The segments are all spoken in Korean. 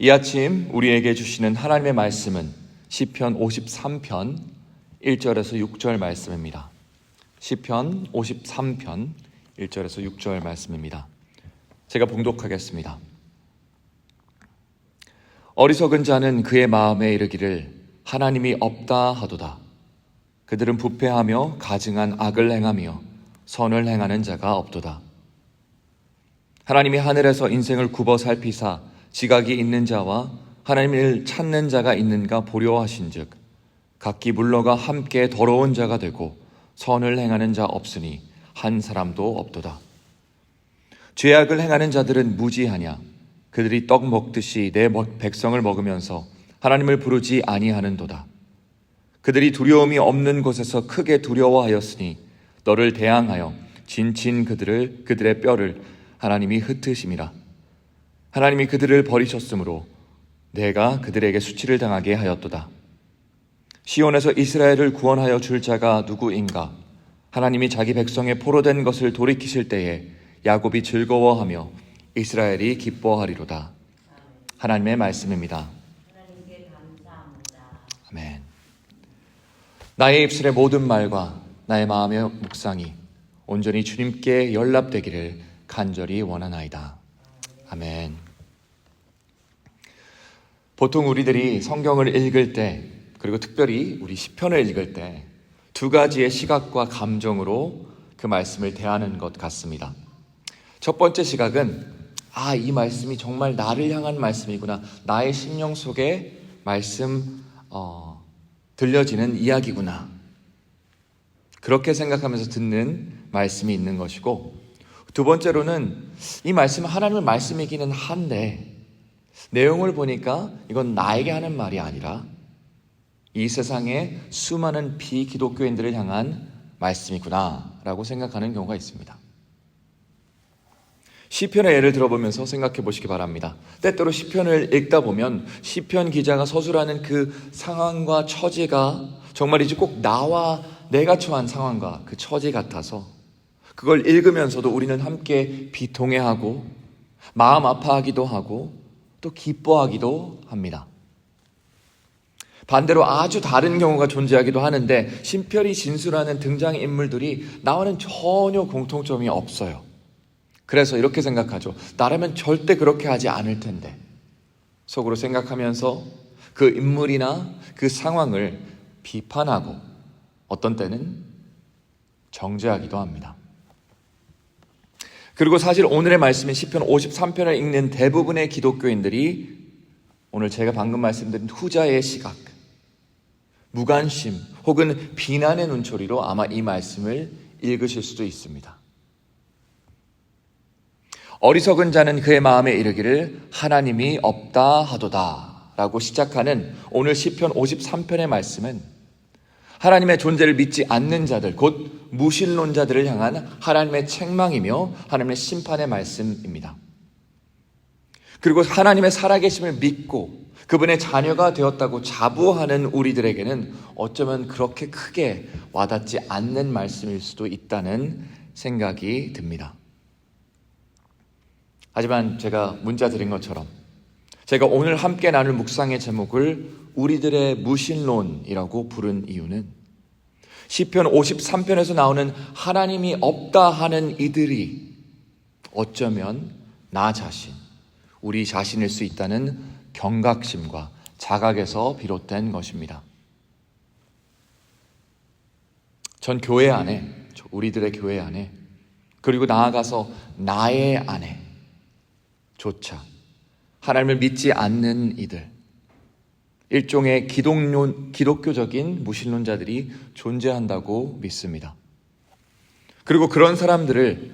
이 아침 우리에게 주시는 하나님의 말씀은 시편 53편 1절에서 6절 말씀입니다. 시편 53편 1절에서 6절 말씀입니다. 제가 봉독하겠습니다. 어리석은 자는 그의 마음에 이르기를 하나님이 없다 하도다. 그들은 부패하며 가증한 악을 행하며 선을 행하는 자가 없도다. 하나님이 하늘에서 인생을 굽어 살피사 지각이 있는 자와 하나님을 찾는 자가 있는가 보려 하신즉 각기 물러가 함께 더러운 자가 되고 선을 행하는 자 없으니 한 사람도 없도다. 죄악을 행하는 자들은 무지하냐? 그들이 떡 먹듯이 내 백성을 먹으면서 하나님을 부르지 아니하는도다. 그들이 두려움이 없는 곳에서 크게 두려워하였으니 너를 대항하여 진친 그들의 뼈를 하나님이 흩으심이라. 하나님이 그들을 버리셨으므로 내가 그들에게 수치를 당하게 하였도다. 시온에서 이스라엘을 구원하여 줄 자가 누구인가? 하나님이 자기 백성의 포로된 것을 돌이키실 때에 야곱이 즐거워하며 이스라엘이 기뻐하리로다. 하나님의 말씀입니다. 하나님께 감사합니다. 아멘. 나의 입술의 모든 말과 나의 마음의 묵상이 온전히 주님께 연락되기를 간절히 원하나이다. 아멘. 보통 우리들이 성경을 읽을 때, 그리고 특별히 우리 시편을 읽을 때 두 가지의 시각과 감정으로 그 말씀을 대하는 것 같습니다. 첫 번째 시각은 이 말씀이 정말 나를 향한 말씀이구나. 나의 심령 속에 말씀 들려지는 이야기구나. 그렇게 생각하면서 듣는 말씀이 있는 것이고, 두 번째로는 이 말씀은 하나님의 말씀이기는 한데 내용을 보니까 이건 나에게 하는 말이 아니라 이 세상의 수많은 비기독교인들을 향한 말씀이구나 라고 생각하는 경우가 있습니다. 시편의 예를 들어보면서 생각해 보시기 바랍니다. 때때로 시편을 읽다 보면 시편 기자가 서술하는 그 상황과 처지가 정말이지 꼭 나와 내가 처한 상황과 그 처지 같아서 그걸 읽으면서도 우리는 함께 비통해하고 마음 아파하기도 하고 또 기뻐하기도 합니다. 반대로 아주 다른 경우가 존재하기도 하는데 시편이 진술하는 등장인물들이 나와는 전혀 공통점이 없어요. 그래서 이렇게 생각하죠. 나라면 절대 그렇게 하지 않을 텐데 속으로 생각하면서 그 인물이나 그 상황을 비판하고 어떤 때는 정죄하기도 합니다. 그리고 사실 오늘의 말씀인 시편 53편을 읽는 대부분의 기독교인들이 오늘 제가 방금 말씀드린 후자의 시각, 무관심 혹은 비난의 눈초리로 아마 이 말씀을 읽으실 수도 있습니다. 어리석은 자는 그의 마음에 이르기를 하나님이 없다 하도다 라고 시작하는 오늘 시편 53편의 말씀은 하나님의 존재를 믿지 않는 자들, 곧 무신론자들을 향한 하나님의 책망이며 하나님의 심판의 말씀입니다. 그리고 하나님의 살아계심을 믿고 그분의 자녀가 되었다고 자부하는 우리들에게는 어쩌면 그렇게 크게 와닿지 않는 말씀일 수도 있다는 생각이 듭니다. 하지만 제가 문자 드린 것처럼 제가 오늘 함께 나눌 묵상의 제목을 우리들의 무신론이라고 부른 이유는 시편 53편에서 나오는 하나님이 없다 하는 이들이 어쩌면 나 자신, 우리 자신일 수 있다는 경각심과 자각에서 비롯된 것입니다. 전 교회 안에, 우리들의 교회 안에, 그리고 나아가서 나의 안에 조차 하나님을 믿지 않는 이들, 일종의 기독교적인 무신론자들이 존재한다고 믿습니다. 그리고 그런 사람들을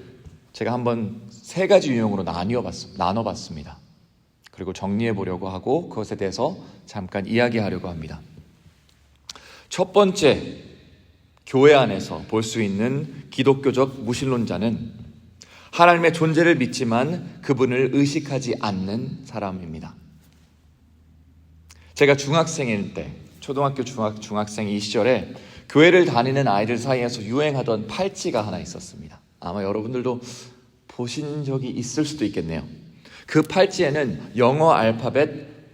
제가 한번 세 가지 유형으로 나눠봤습니다. 그리고 정리해 보려고 하고 그것에 대해서 잠깐 이야기하려고 합니다. 첫 번째, 교회 안에서 볼 수 있는 기독교적 무신론자는 하나님의 존재를 믿지만 그분을 의식하지 않는 사람입니다. 제가 중학생일 때, 초등학교 중학생 이 시절에 교회를 다니는 아이들 사이에서 유행하던 팔찌가 하나 있었습니다. 아마 여러분들도 보신 적이 있을 수도 있겠네요. 그 팔찌에는 영어 알파벳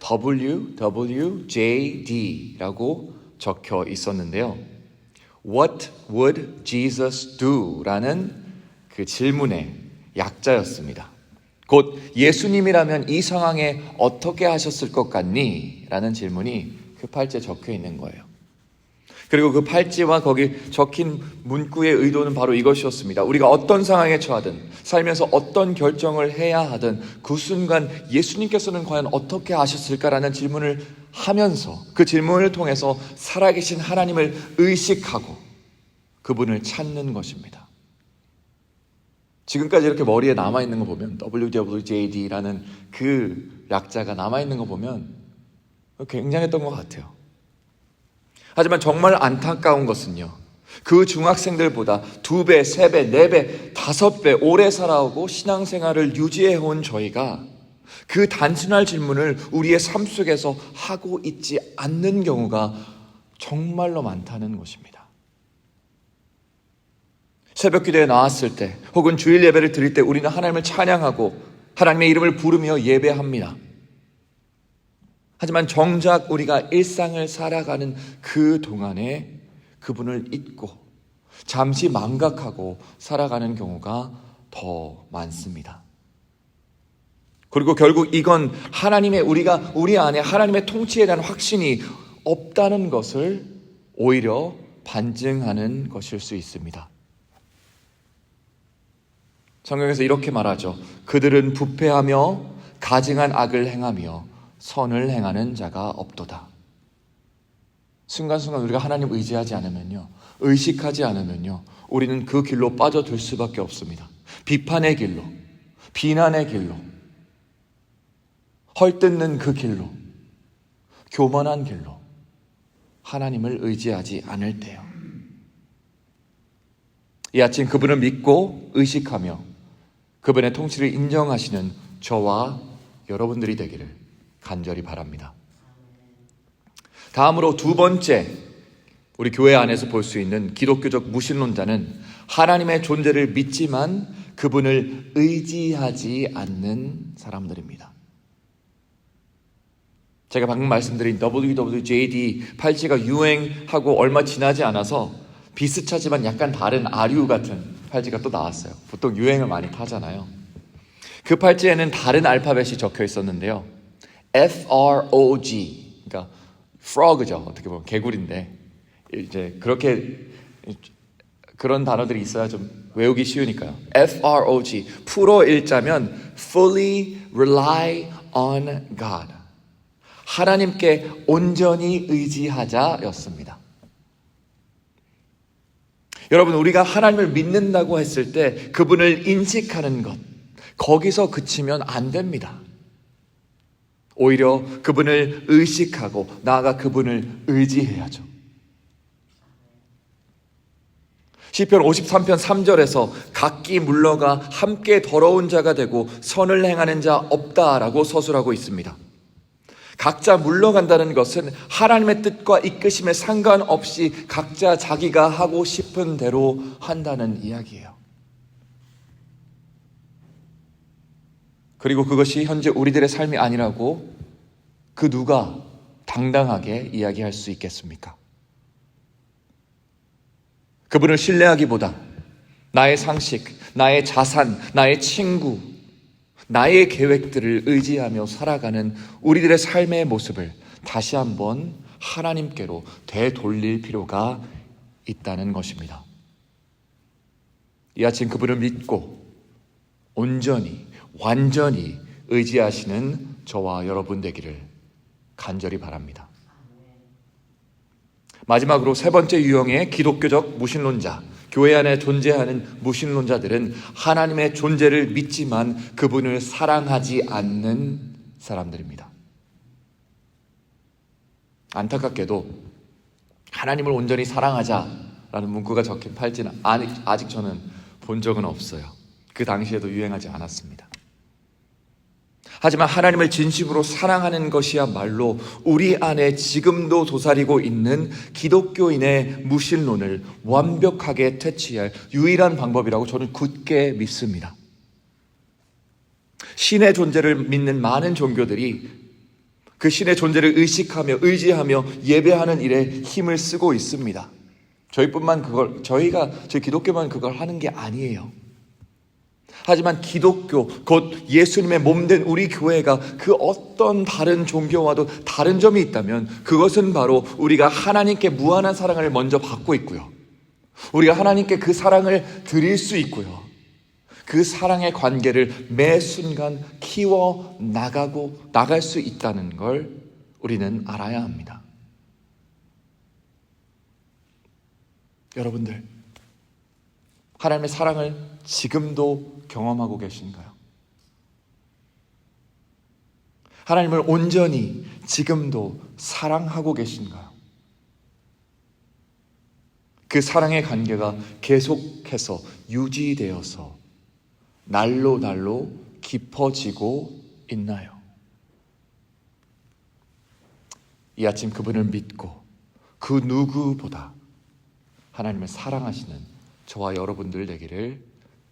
WWJD라고 적혀 있었는데요. What would Jesus do? 라는 그 질문의 약자였습니다. 곧 예수님이라면 이 상황에 어떻게 하셨을 것 같니? 라는 질문이 그 팔찌에 적혀 있는 거예요. 그리고 그 팔찌와 거기 적힌 문구의 의도는 바로 이것이었습니다. 우리가 어떤 상황에 처하든 살면서 어떤 결정을 해야 하든 그 순간 예수님께서는 과연 어떻게 하셨을까라는 질문을 하면서 그 질문을 통해서 살아계신 하나님을 의식하고 그분을 찾는 것입니다. 지금까지 이렇게 머리에 남아있는 거 보면 WWJD라는 그 약자가 남아있는 거 보면 굉장했던 것 같아요. 하지만 정말 안타까운 것은요, 그 중학생들보다 2배, 3배, 4배, 5배 오래 살아오고 신앙생활을 유지해온 저희가 그 단순한 질문을 우리의 삶 속에서 하고 있지 않는 경우가 정말로 많다는 것입니다. 새벽 기도에 나왔을 때 혹은 주일 예배를 드릴 때 우리는 하나님을 찬양하고 하나님의 이름을 부르며 예배합니다. 하지만 정작 우리가 일상을 살아가는 그 동안에 그분을 잊고 잠시 망각하고 살아가는 경우가 더 많습니다. 그리고 결국 이건 우리 안에 하나님의 통치에 대한 확신이 없다는 것을 오히려 반증하는 것일 수 있습니다. 성경에서 이렇게 말하죠. 그들은 부패하며 가증한 악을 행하며 선을 행하는 자가 없도다. 순간순간 우리가 하나님 의지하지 않으면요, 의식하지 않으면요, 우리는 그 길로 빠져들 수밖에 없습니다. 비판의 길로, 비난의 길로, 헐뜯는 그 길로, 교만한 길로 하나님을 의지하지 않을 때요. 이 아침 그분을 믿고 의식하며 그분의 통치를 인정하시는 저와 여러분들이 되기를 간절히 바랍니다. 다음으로 두 번째, 우리 교회 안에서 볼 수 있는 기독교적 무신론자는 하나님의 존재를 믿지만 그분을 의지하지 않는 사람들입니다. 제가 방금 말씀드린 WWJD 팔찌가 유행하고 얼마 지나지 않아서 비슷하지만 약간 다른 아류 같은 팔찌가 또 나왔어요. 보통 유행을 많이 타잖아요. 그 팔찌에는 다른 알파벳이 적혀 있었는데요. FROG, 그러니까 frog죠. 어떻게 보면 개구리인데 이제 그런 단어들이 있어야 좀 외우기 쉬우니까요. FROG, 풀어 읽자면 fully rely on God, 하나님께 온전히 의지하자였습니다. 여러분, 우리가 하나님을 믿는다고 했을 때 그분을 인식하는 것, 거기서 그치면 안 됩니다. 오히려 그분을 의식하고 나아가 그분을 의지해야죠. 시편 53편 3절에서 각기 물러가 함께 더러운 자가 되고 선을 행하는 자 없다라고 서술하고 있습니다. 각자 물러간다는 것은 하나님의 뜻과 이끄심에 상관없이 각자 자기가 하고 싶은 대로 한다는 이야기예요. 그리고 그것이 현재 우리들의 삶이 아니라고 그 누가 당당하게 이야기할 수 있겠습니까? 그분을 신뢰하기보다 나의 상식, 나의 자산, 나의 친구, 나의 계획들을 의지하며 살아가는 우리들의 삶의 모습을 다시 한번 하나님께로 되돌릴 필요가 있다는 것입니다. 이 아침 그분을 믿고 온전히, 완전히 의지하시는 저와 여러분 되기를 간절히 바랍니다. 마지막으로 세 번째 유형의 기독교적 무신론자, 교회 안에 존재하는 무신론자들은 하나님의 존재를 믿지만 그분을 사랑하지 않는 사람들입니다. 안타깝게도 하나님을 온전히 사랑하자라는 문구가 적힌 팔찌는 아직 저는 본 적은 없어요. 그 당시에도 유행하지 않았습니다. 하지만 하나님을 진심으로 사랑하는 것이야말로 우리 안에 지금도 도사리고 있는 기독교인의 무신론을 완벽하게 퇴치할 유일한 방법이라고 저는 굳게 믿습니다. 신의 존재를 믿는 많은 종교들이 그 신의 존재를 의식하며 의지하며 예배하는 일에 힘을 쓰고 있습니다. 저희 기독교만 그걸 하는 게 아니에요. 하지만 기독교, 곧 예수님의 몸된 우리 교회가 그 어떤 다른 종교와도 다른 점이 있다면 그것은 바로 우리가 하나님께 무한한 사랑을 먼저 받고 있고요. 우리가 하나님께 그 사랑을 드릴 수 있고요. 그 사랑의 관계를 매 순간 키워 나갈 수 있다는 걸 우리는 알아야 합니다. 여러분들, 하나님의 사랑을 지금도 경험하고 계신가요? 하나님을 온전히 지금도 사랑하고 계신가요? 그 사랑의 관계가 계속해서 유지되어서 날로 깊어지고 있나요? 이 아침 그분을 믿고 그 누구보다 하나님을 사랑하시는 저와 여러분들 되기를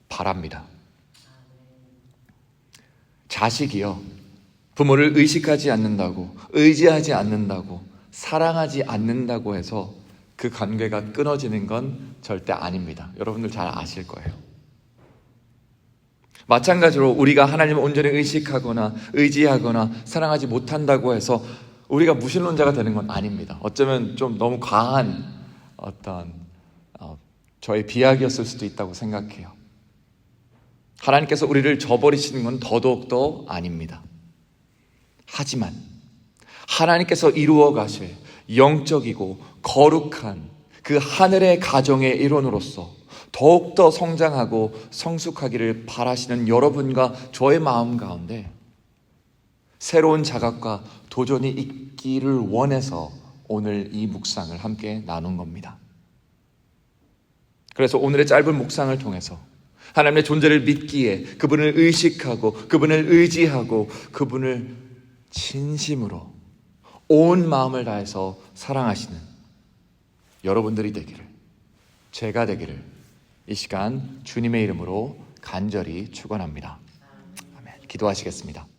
바랍니다. 자식이요, 부모를 의식하지 않는다고, 의지하지 않는다고, 사랑하지 않는다고 해서 그 관계가 끊어지는 건 절대 아닙니다. 여러분들 잘 아실 거예요. 마찬가지로 우리가 하나님을 온전히 의식하거나 의지하거나 사랑하지 못한다고 해서 우리가 무신론자가 되는 건 아닙니다. 어쩌면 좀 너무 과한 저의 비약이었을 수도 있다고 생각해요. 하나님께서 우리를 저버리시는 건 더더욱더 아닙니다. 하지만 하나님께서 이루어 가실 영적이고 거룩한 그 하늘의 가정의 일원으로서 더욱더 성장하고 성숙하기를 바라시는 여러분과 저의 마음 가운데 새로운 자각과 도전이 있기를 원해서 오늘 이 묵상을 함께 나눈 겁니다. 그래서 오늘의 짧은 묵상을 통해서 하나님의 존재를 믿기에 그분을 의식하고 그분을 의지하고 그분을 진심으로 온 마음을 다해서 사랑하시는 여러분들이 되기를, 제가 되기를 이 시간 주님의 이름으로 간절히 축원합니다. 아멘. 기도하시겠습니다.